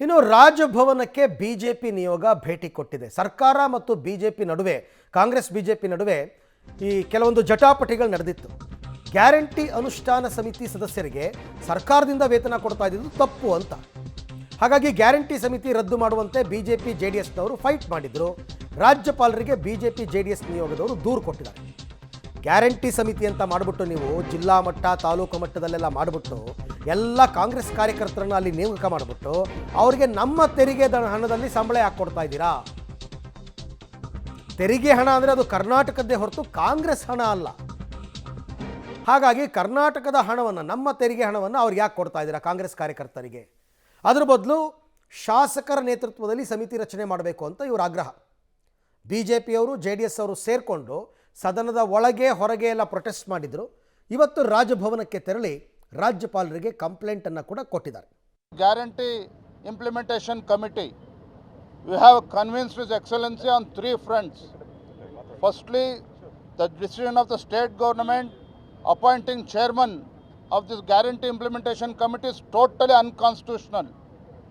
ಇನ್ನು ರಾಜಭವನಕ್ಕೆ ಬಿಜೆಪಿ ನಿಯೋಗ ಭೇಟಿ ಕೊಟ್ಟಿದೆ. ಸರ್ಕಾರ ಮತ್ತು ಬಿಜೆಪಿ ನಡುವೆ, ಕಾಂಗ್ರೆಸ್ ಬಿಜೆಪಿ ನಡುವೆ ಈ ಕೆಲವೊಂದು ಜಟಾಪಟಿಗಳು ನಡೆದಿತ್ತು. ಗ್ಯಾರಂಟಿ ಅನುಷ್ಠಾನ ಸಮಿತಿ ಸದಸ್ಯರಿಗೆ ಸರ್ಕಾರದಿಂದ ವೇತನ ಕೊಡ್ತಾ ಇದ್ದಿದ್ದು ತಪ್ಪು ಅಂತ. ಹಾಗಾಗಿ ಗ್ಯಾರಂಟಿ ಸಮಿತಿ ರದ್ದು ಮಾಡುವಂತೆ ಬಿಜೆಪಿ ಜೆಡಿಎಸ್ನವರು ಫೈಟ್ ಮಾಡಿದ್ರು. ರಾಜ್ಯಪಾಲರಿಗೆ ಬಿಜೆಪಿ ಜೆಡಿಎಸ್ ನಿಯೋಗದವರು ದೂರು ಕೊಟ್ಟಿದ್ದಾರೆ. ಗ್ಯಾರಂಟಿ ಸಮಿತಿ ಅಂತ ಮಾಡಿಬಿಟ್ಟು ನೀವು ಜಿಲ್ಲಾ ಮಟ್ಟ ತಾಲೂಕು ಮಟ್ಟದಲ್ಲೆಲ್ಲ ಮಾಡಿಬಿಟ್ಟು ಎಲ್ಲ ಕಾಂಗ್ರೆಸ್ ಕಾರ್ಯಕರ್ತರನ್ನು ಅಲ್ಲಿ ನೇಮಕ ಮಾಡಿಬಿಟ್ಟು ಅವರಿಗೆ ನಮ್ಮ ತೆರಿಗೆ ಹಣದಲ್ಲಿ ಸಂಬಳ ಯಾಕೆ ಕೊಡ್ತಾ ಇದ್ದೀರಾ? ತೆರಿಗೆ ಹಣ ಅಂದರೆ ಅದು ಕರ್ನಾಟಕದ್ದೇ ಹೊರತು ಕಾಂಗ್ರೆಸ್ ಹಣ ಅಲ್ಲ. ಹಾಗಾಗಿ ಕರ್ನಾಟಕದ ಹಣವನ್ನು, ನಮ್ಮ ತೆರಿಗೆ ಹಣವನ್ನು ಅವ್ರಿಗೆ ಯಾಕೆ ಕೊಡ್ತಾ ಇದ್ದೀರಾ ಕಾಂಗ್ರೆಸ್ ಕಾರ್ಯಕರ್ತರಿಗೆ? ಅದ್ರ ಬದಲು ಶಾಸಕರ ನೇತೃತ್ವದಲ್ಲಿ ಸಮಿತಿ ರಚನೆ ಮಾಡಬೇಕು ಅಂತ ಇವರು ಆಗ್ರಹ. ಬಿ ಜೆ ಪಿಯವರು ಜೆ ಡಿ ಎಸ್ ಅವರು ಸೇರಿಕೊಂಡು ಸದನದ ಒಳಗೆ ಹೊರಗೆ ಎಲ್ಲ ಪ್ರೊಟೆಸ್ಟ್ ಮಾಡಿದರು. ಇವತ್ತು ರಾಜಭವನಕ್ಕೆ ತೆರಳಿ ರಾಜ್ಯಪಾಲರಿಗೆ ಕಂಪ್ಲೇಂಟನ್ನು ಕೂಡ ಕೊಟ್ಟಿದ್ದಾರೆ. Guarantee implementation committee, we have convinced His Excellency on 3 fronts. Firstly, the decision of the state government appointing chairman of this guarantee implementation committee is totally unconstitutional.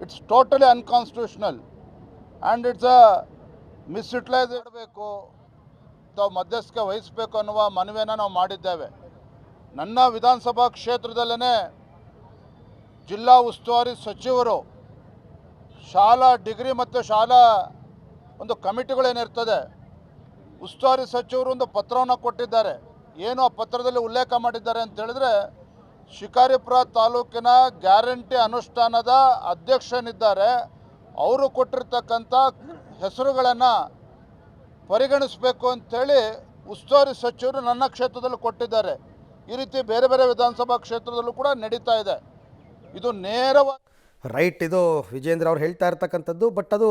It's totally unconstitutional and it's a misutilize ಮಾಡಬೇಕು ಅಥವಾ ಮಧ್ಯಸ್ಥಿಕೆ ವಹಿಸಬೇಕು ಅನ್ನುವ ಮನವಿಯನ್ನು ನಾವು ಮಾಡಿದ್ದೇವೆ. ನನ್ನ ವಿಧಾನಸಭಾ ಕ್ಷೇತ್ರದಲ್ಲೇ ಜಿಲ್ಲಾ ಉಸ್ತುವಾರಿ ಸಚಿವರು ಶಾಲಾ ಡಿಗ್ರಿ ಮತ್ತು ಶಾಲಾ ಒಂದು ಕಮಿಟಿಗಳೇನಿರ್ತದೆ, ಉಸ್ತುವಾರಿ ಸಚಿವರು ಒಂದು ಪತ್ರವನ್ನು ಕೊಟ್ಟಿದ್ದಾರೆ. ಏನು ಆ ಪತ್ರದಲ್ಲಿ ಉಲ್ಲೇಖ ಮಾಡಿದ್ದಾರೆ ಅಂತ ಹೇಳಿದ್ರೆ, ಶಿಕಾರಿಪುರ ತಾಲೂಕಿನ ಗ್ಯಾರಂಟಿ ಅನುಷ್ಠಾನದ ಅಧ್ಯಕ್ಷನಿದ್ದಾರೆ, ಅವರು ಕೊಟ್ಟಿರ್ತಕ್ಕಂಥ ಹೆಸರುಗಳನ್ನು ಪರಿಗಣಿಸಬೇಕು ಅಂಥೇಳಿ ಉಸ್ತುವಾರಿ ಸಚಿವರು ನನ್ನ ಕ್ಷೇತ್ರದಲ್ಲಿ ಕೊಟ್ಟಿದ್ದಾರೆ. ಈ ರೀತಿ ಬೇರೆ ಬೇರೆ ವಿಧಾನಸಭಾ ಕ್ಷೇತ್ರದಲ್ಲೂ ಕೂಡ ನಡೀತಾ ಇದೆ. ಇದು ನೇರವಾಗಿ ರೈಟ್. ಇದು ವಿಜೇಂದ್ರ ಅವ್ರು ಹೇಳ್ತಾ ಇರ್ತಕ್ಕಂಥದ್ದು. ಬಟ್ ಅದು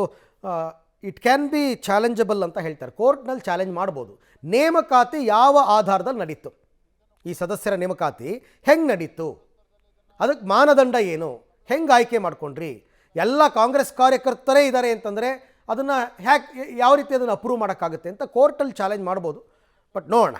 ಇಟ್ ಕ್ಯಾನ್ ಬಿ ಚಾಲೆಂಜಬಲ್ ಅಂತ ಹೇಳ್ತಾರೆ. ಕೋರ್ಟ್ನಲ್ಲಿ ಚಾಲೆಂಜ್ ಮಾಡ್ಬೋದು. ನೇಮಕಾತಿ ಯಾವ ಆಧಾರದಲ್ಲಿ ನಡೀತು, ಈ ಸದಸ್ಯರ ನೇಮಕಾತಿ ಹೆಂಗೆ ನಡೀತು, ಅದಕ್ಕೆ ಮಾನದಂಡ ಏನು, ಹೆಂಗೆ ಆಯ್ಕೆ ಮಾಡ್ಕೊಂಡ್ರಿ, ಎಲ್ಲ ಕಾಂಗ್ರೆಸ್ ಕಾರ್ಯಕರ್ತರೇ ಇದ್ದಾರೆ ಅಂತಂದರೆ ಅದನ್ನು ಯಾವ ರೀತಿ ಅದನ್ನು ಅಪ್ರೂವ್ ಮಾಡೋಕ್ಕಾಗುತ್ತೆ ಅಂತ ಕೋರ್ಟಲ್ಲಿ ಚಾಲೆಂಜ್ ಮಾಡ್ಬೋದು. ಬಟ್ ನೋಡೋಣ.